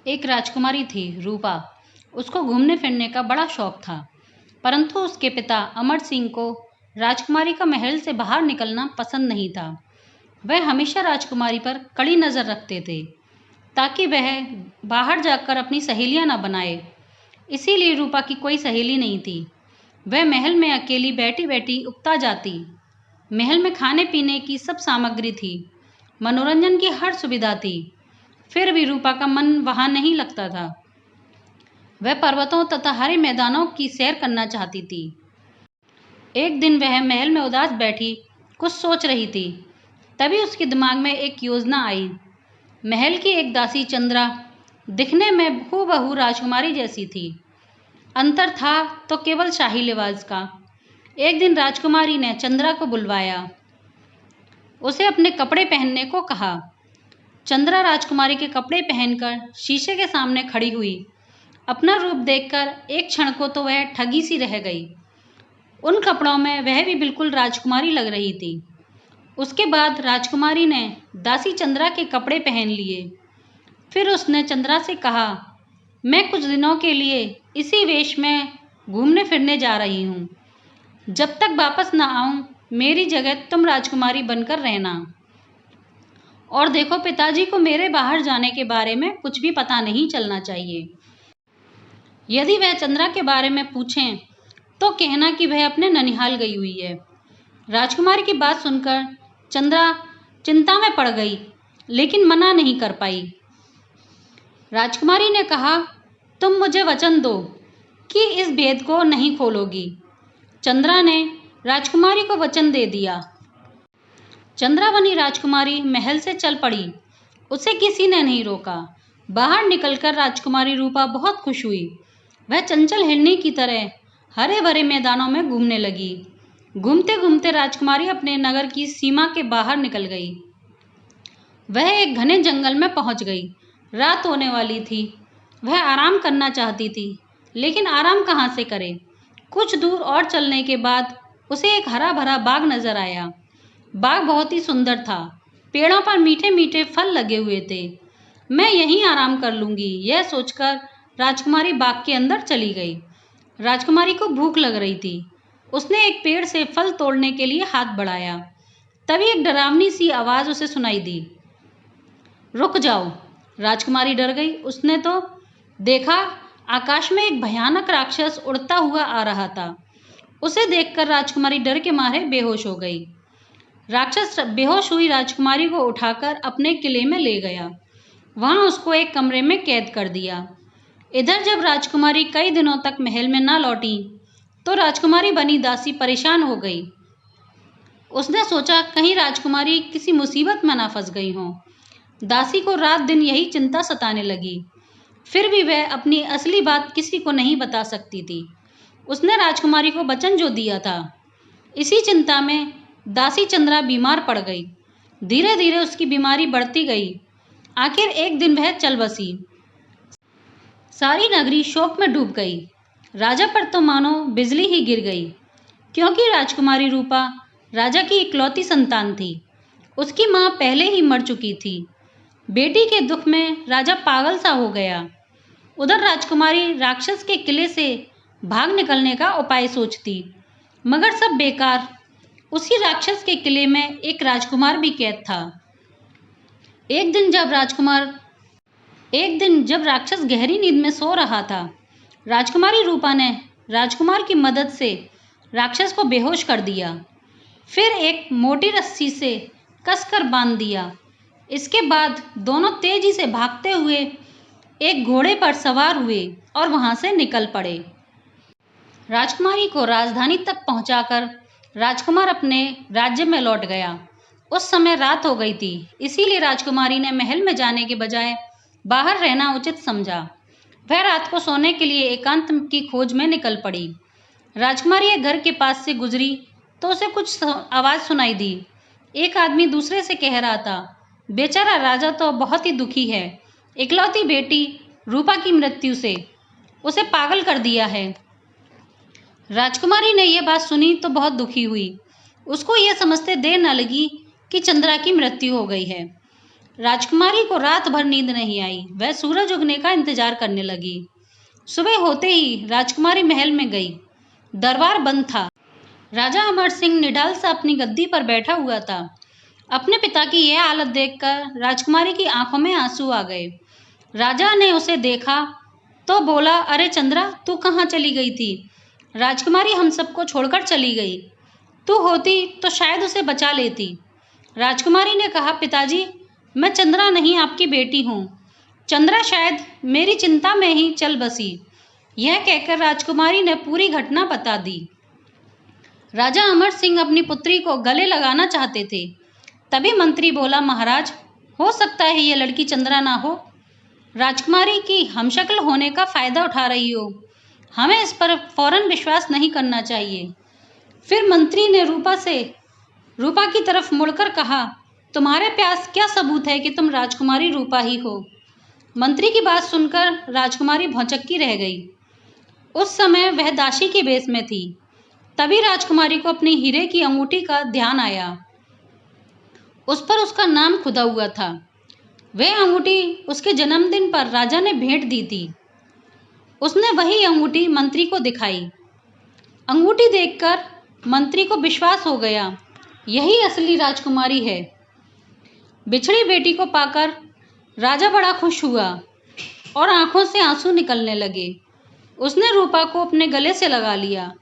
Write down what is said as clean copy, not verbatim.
एक राजकुमारी थी, रूपा। उसको घूमने फिरने का बड़ा शौक था, परंतु उसके पिता अमर सिंह को राजकुमारी का महल से बाहर निकलना पसंद नहीं था। वह हमेशा राजकुमारी पर कड़ी नज़र रखते थे, ताकि वह बाहर जाकर अपनी सहेलियां न बनाए। इसीलिए रूपा की कोई सहेली नहीं थी। वह महल में अकेली बैठी बैठी उकता जाती। महल में खाने पीने की सब सामग्री थी, मनोरंजन की हर सुविधा थी, फिर भी रूपा का मन वहां नहीं लगता था। वह पर्वतों तथा हरे मैदानों की सैर करना चाहती थी। एक दिन वह महल में उदास बैठी कुछ सोच रही थी। तभी उसके दिमाग में एक योजना आई। महल की एक दासी चंद्रा दिखने में हूबहू राजकुमारी जैसी थी। अंतर था तो केवल शाही लिबास का। एक दिन राजकुमारी ने चंद्रा को बुलवाया, उसे अपने कपड़े पहनने को कहा। चंद्रा राजकुमारी के कपड़े पहनकर शीशे के सामने खड़ी हुई। अपना रूप देखकर एक क्षण को तो वह ठगी सी रह गई। उन कपड़ों में वह भी बिल्कुल राजकुमारी लग रही थी। उसके बाद राजकुमारी ने दासी चंद्रा के कपड़े पहन लिए। फिर उसने चंद्रा से कहा, मैं कुछ दिनों के लिए इसी वेश में घूमने फिरने जा रही हूँ। जब तक वापस न आऊँ, मेरी जगह तुम राजकुमारी बनकर रहना। और देखो, पिताजी को मेरे बाहर जाने के बारे में कुछ भी पता नहीं चलना चाहिए। यदि वह चंद्रा के बारे में पूछें तो कहना कि वह अपने ननिहाल गई हुई है। राजकुमारी की बात सुनकर चंद्रा चिंता में पड़ गई, लेकिन मना नहीं कर पाई। राजकुमारी ने कहा, तुम मुझे वचन दो कि इस भेद को नहीं खोलोगी। चंद्रा ने राजकुमारी को वचन दे दिया। चंद्रा बनी राजकुमारी महल से चल पड़ी। उसे किसी ने नहीं रोका। बाहर निकलकर राजकुमारी रूपा बहुत खुश हुई। वह चंचल हिरनी की तरह हरे भरे मैदानों में घूमने लगी। घूमते घूमते राजकुमारी अपने नगर की सीमा के बाहर निकल गई। वह एक घने जंगल में पहुंच गई। रात होने वाली थी। वह आराम करना चाहती थी, लेकिन आराम कहाँ से करे। कुछ दूर और चलने के बाद उसे एक हरा भरा बाग नजर आया। बाग बहुत ही सुंदर था। पेड़ों पर मीठे मीठे फल लगे हुए थे। मैं यहीं आराम कर लूंगी, यह सोचकर राजकुमारी बाग के अंदर चली गई। राजकुमारी को भूख लग रही थी। उसने एक पेड़ से फल तोड़ने के लिए हाथ बढ़ाया। तभी एक डरावनी सी आवाज़ उसे सुनाई दी। रुक जाओ। राजकुमारी डर गई। उसने तो देखा, आकाश में एक भयानक राक्षस उड़ता हुआ आ रहा था। उसे देखकर राजकुमारी डर के मारे बेहोश हो गई। राक्षस बेहोश हुई राजकुमारी को उठाकर अपने किले में ले गया। वहां उसको एक कमरे में कैद कर दिया। इधर जब राजकुमारी कई दिनों तक महल में न लौटी तो राजकुमारी बनी दासी परेशान हो गई। उसने सोचा कहीं राजकुमारी किसी मुसीबत में ना फंस गई हो। दासी को रात दिन यही चिंता सताने लगी। फिर भी वह अपनी असली बात किसी को नहीं बता सकती थी। उसने राजकुमारी को वचन जो दिया था। इसी चिंता में दासी चंद्रा बीमार पड़ गई। धीरे धीरे उसकी बीमारी बढ़ती गई। आखिर एक दिन वह चल बसी। सारी नगरी शोक में डूब गई। राजा पर तो मानो बिजली ही गिर गई, क्योंकि राजकुमारी रूपा राजा की इकलौती संतान थी। उसकी माँ पहले ही मर चुकी थी। बेटी के दुख में राजा पागल सा हो गया। उधर राजकुमारी राक्षस के किले से भाग निकलने का उपाय सोचती, मगर सब बेकार। उसी राक्षस के किले में एक राजकुमार भी कैद था। एक दिन जब राक्षस गहरी नींद में सो रहा था, राजकुमारी रूपा ने राजकुमार की मदद से राक्षस को बेहोश कर दिया। फिर एक मोटी रस्सी से कसकर बांध दिया। इसके बाद दोनों तेजी से भागते हुए एक घोड़े पर सवार हुए और वहां से निकल पड़े। राजकुमारी को राजधानी तक पहुंचाकर राजकुमार अपने राज्य में लौट गया। उस समय रात हो गई थी, इसीलिए राजकुमारी ने महल में जाने के बजाय बाहर रहना उचित समझा। वह रात को सोने के लिए एकांत की खोज में निकल पड़ी। राजकुमारी एक घर के पास से गुजरी तो उसे कुछ आवाज़ सुनाई दी। एक आदमी दूसरे से कह रहा था, बेचारा राजा तो बहुत ही दुखी है। इकलौती बेटी रूपा की मृत्यु से उसे पागल कर दिया है। राजकुमारी ने यह बात सुनी तो बहुत दुखी हुई। उसको यह समझते देर न लगी कि चंद्रा की मृत्यु हो गई है। राजकुमारी को रात भर नींद नहीं आई। वह सूरज उगने का इंतजार करने लगी। सुबह होते ही राजकुमारी महल में गई। दरबार बंद था। राजा अमर सिंह निढाल सा अपनी गद्दी पर बैठा हुआ था। अपने पिता की यह हालत देखकर राजकुमारी की आंखों में आंसू आ गए। राजा ने उसे देखा तो बोला, अरे चंद्रा, तू कहाँ चली गई थी? राजकुमारी हम सबको छोड़कर चली गई। तू होती तो शायद उसे बचा लेती। राजकुमारी ने कहा, पिताजी, मैं चंद्रा नहीं, आपकी बेटी हूँ। चंद्रा शायद मेरी चिंता में ही चल बसी। यह कहकर राजकुमारी ने पूरी घटना बता दी। राजा अमर सिंह अपनी पुत्री को गले लगाना चाहते थे। तभी मंत्री बोला, महाराज, हो सकता है यह लड़की चंद्रा ना हो। राजकुमारी की हमशक्ल होने का फायदा उठा रही हो। हमें इस पर फौरन विश्वास नहीं करना चाहिए। फिर मंत्री ने रूपा की तरफ मुड़कर कहा, तुम्हारे पास क्या सबूत है कि तुम राजकुमारी रूपा ही हो? मंत्री की बात सुनकर राजकुमारी भौचक्की रह गई। उस समय वह दासी के वेश में थी। तभी राजकुमारी को अपनी हीरे की अंगूठी का ध्यान आया। उस पर उसका नाम खुदा हुआ था। वह अंगूठी उसके जन्मदिन पर राजा ने भेंट दी थी। उसने वही अंगूठी मंत्री को दिखाई। अंगूठी देखकर मंत्री को विश्वास हो गया, यही असली राजकुमारी है। बिछड़ी बेटी को पाकर राजा बड़ा खुश हुआ और आंखों से आंसू निकलने लगे। उसने रूपा को अपने गले से लगा लिया।